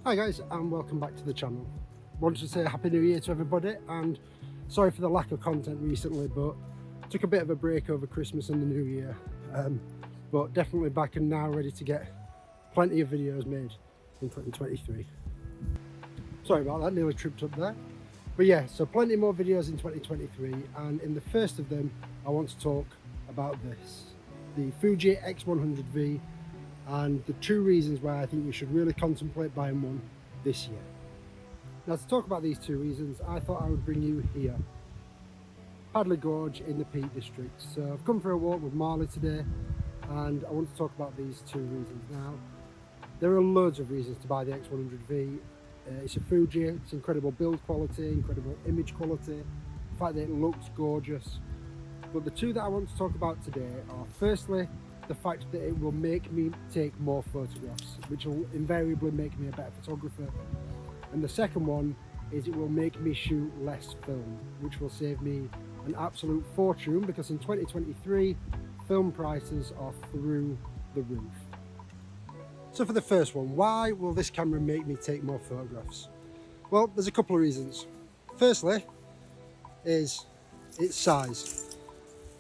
Hi guys, and welcome back to the channel. Wanted to say Happy New Year to everybody, and sorry for the lack of content recently, but took a bit of a break over Christmas and the New Year, but definitely back and now ready to get plenty of videos made in 2023. Sorry about that, nearly tripped up there. But yeah, so plenty more videos in 2023, and in the first of them I want to talk about this, the Fuji X100V, and the two reasons why I think you should really contemplate buying one this year. Now, to talk about these two reasons, I thought I would bring you here, Padley Gorge in the Peak District. So I've come for a walk with Marley today, and I want to talk about these two reasons. Now, there are loads of reasons to buy the X100V. It's a Fuji, it's incredible build quality, incredible image quality, the fact that it looks gorgeous. But the two that I want to talk about today are, firstly, the fact that it will make me take more photographs, which will invariably make me a better photographer. And the second one is it will make me shoot less film, which will save me an absolute fortune, because in 2023 film prices are through the roof. So for the first one, why will this camera make me take more photographs? Well, there's a couple of reasons. Firstly is its size.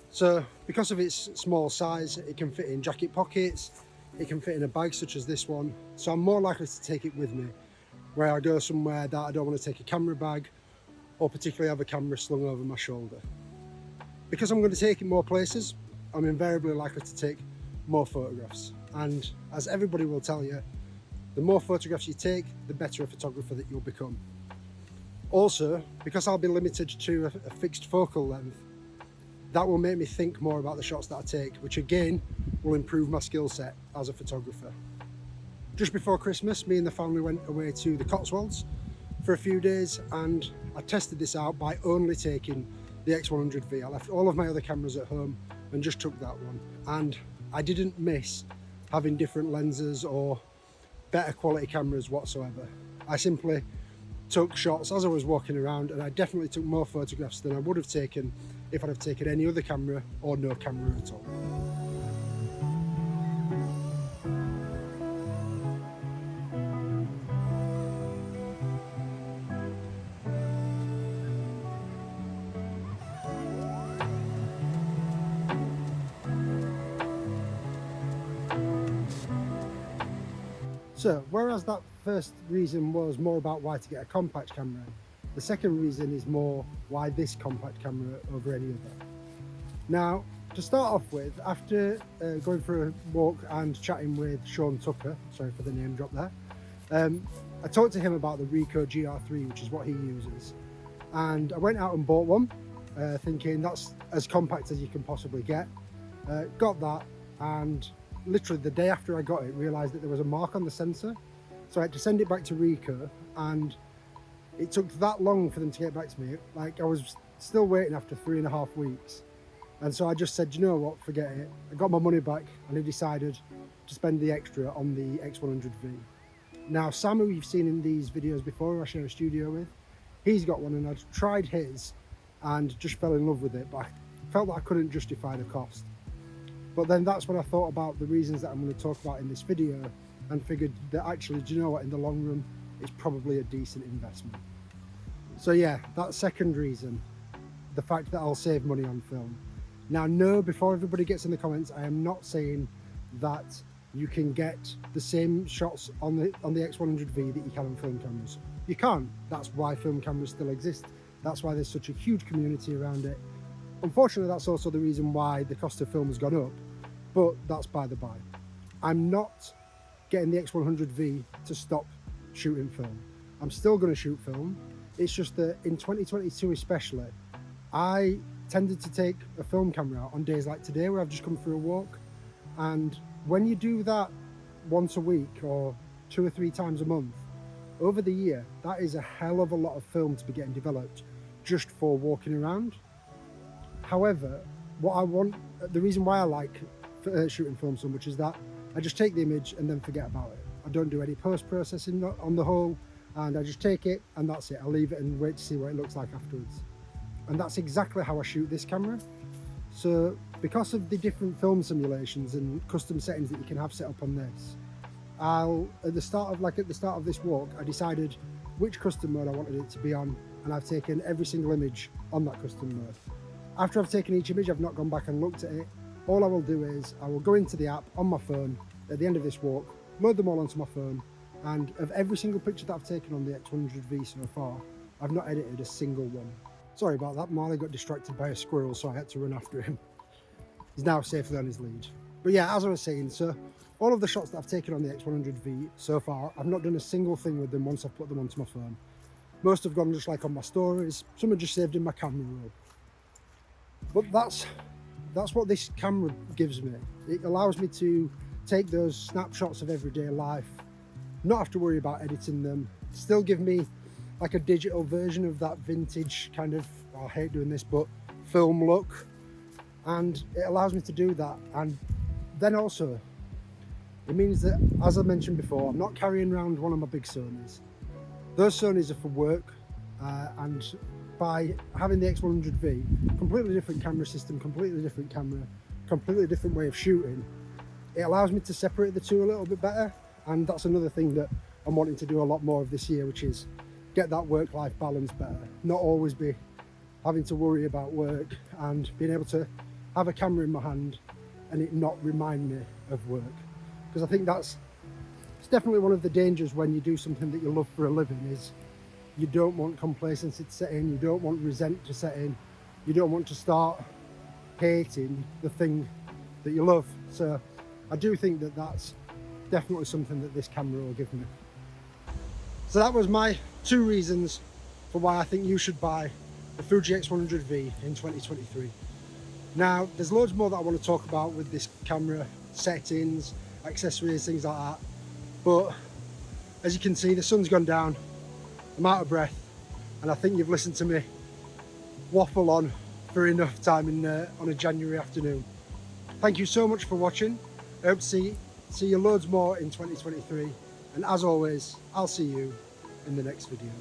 So because of its small size, it can fit in jacket pockets, it can fit in a bag such as this one, so I'm more likely to take it with me where I go somewhere that I don't want to take a camera bag, or particularly have a camera slung over my shoulder. Because I'm going to take it more places, I'm invariably likely to take more photographs, and as everybody will tell you, the more photographs you take, the better a photographer that you'll become. Also, because I'll be limited to a fixed focal length, that will make me think more about the shots that I take, which again will improve my skill set as a photographer. Just before Christmas, me and the family went away to the Cotswolds for a few days, and I tested this out by only taking the X100V. I left all of my other cameras at home and just took that one, and I didn't miss having different lenses or better quality cameras whatsoever. I simply took shots as I was walking around, and I definitely took more photographs than I would have taken if I'd have taken any other camera or no camera at all. So, whereas that first reason was more about why to get a compact camera, the second reason is more why this compact camera over any other. Now, to start off with, after going for a walk and chatting with Sean Tucker, sorry for the name drop there, I talked to him about the Ricoh GR3, which is what he uses, and I went out and bought one, thinking that's as compact as you can possibly get. Got that, and literally the day after I got it, realised that there was a mark on the sensor, so I had to send it back to Ricoh, and it took that long for them to get back to me. Like, I was still waiting after 3.5 weeks, and so I just said, you know what, forget it. I got my money back, and I decided to spend the extra on the X100V. Now, Sam, who you've seen in these videos before, I share a studio with, he's got one, and I'd tried his and just fell in love with it, but I felt that I couldn't justify the cost. But then that's when I thought about the reasons that I'm going to talk about in this video, and figured that actually, do you know what, in the long run, it's probably a decent investment. So yeah, that second reason, the fact that I'll save money on film. Now, no, before everybody gets in the comments, I am not saying that you can get the same shots on the X100V that you can on film cameras. You can't. That's why film cameras still exist. That's why there's such a huge community around it. Unfortunately, that's also the reason why the cost of film has gone up, but that's by the by. I'm not getting the X100V to stop shooting film. I'm still going to shoot film. It's just that in 2022 especially, I tended to take a film camera out on days like today where I've just come for a walk, and when you do that once a week or 2 or 3 times a month, over the year, that is a hell of a lot of film to be getting developed just for walking around. However, the reason why I like shooting film so much is that I just take the image and then forget about it. I don't do any post-processing on the whole, and I just take it and that's it. I'll leave it and wait to see what it looks like afterwards. And that's exactly how I shoot this camera. So because of the different film simulations and custom settings that you can have set up on this, at the start of this walk, I decided which custom mode I wanted it to be on, and I've taken every single image on that custom mode. After I've taken each image, I've not gone back and looked at it. All I will do is I will go into the app on my phone at the end of this walk, load them all onto my phone, and of every single picture that I've taken on the X100V so far, I've not edited a single one. Sorry about that, Marley got distracted by a squirrel, so I had to run after him. He's now safely on his lead. But yeah, as I was saying, so all of the shots that I've taken on the X100V so far, I've not done a single thing with them once I've put them onto my phone. Most have gone just like on my stories, some are just saved in my camera roll. But that's what this camera gives me. It allows me to take those snapshots of everyday life, not have to worry about editing them, still give me like a digital version of that vintage kind of, I hate doing this, but film look. And it allows me to do that. And then also, it means that, as I mentioned before, I'm not carrying around one of my big Sonys. Those Sonys are for work, and by having the X100V, completely different camera system, completely different camera, completely different way of shooting, it allows me to separate the two a little bit better. And that's another thing that I'm wanting to do a lot more of this year, which is get that work-life balance better. Not always be having to worry about work, and being able to have a camera in my hand and it not remind me of work. Because I think it's definitely one of the dangers when you do something that you love for a living, is you don't want complacency to set in, you don't want resent to set in, you don't want to start hating the thing that you love. So I do think that that's definitely something that this camera will give me. So that was my 2 reasons for why I think you should buy the Fuji X100V in 2023. Now, there's loads more that I want to talk about with this camera, settings, accessories, things like that. But as you can see, the sun's gone down, I'm out of breath, and I think you've listened to me waffle on for enough time on a January afternoon. Thank you so much for watching. I hope to see you loads more in 2023. And as always, I'll see you in the next video.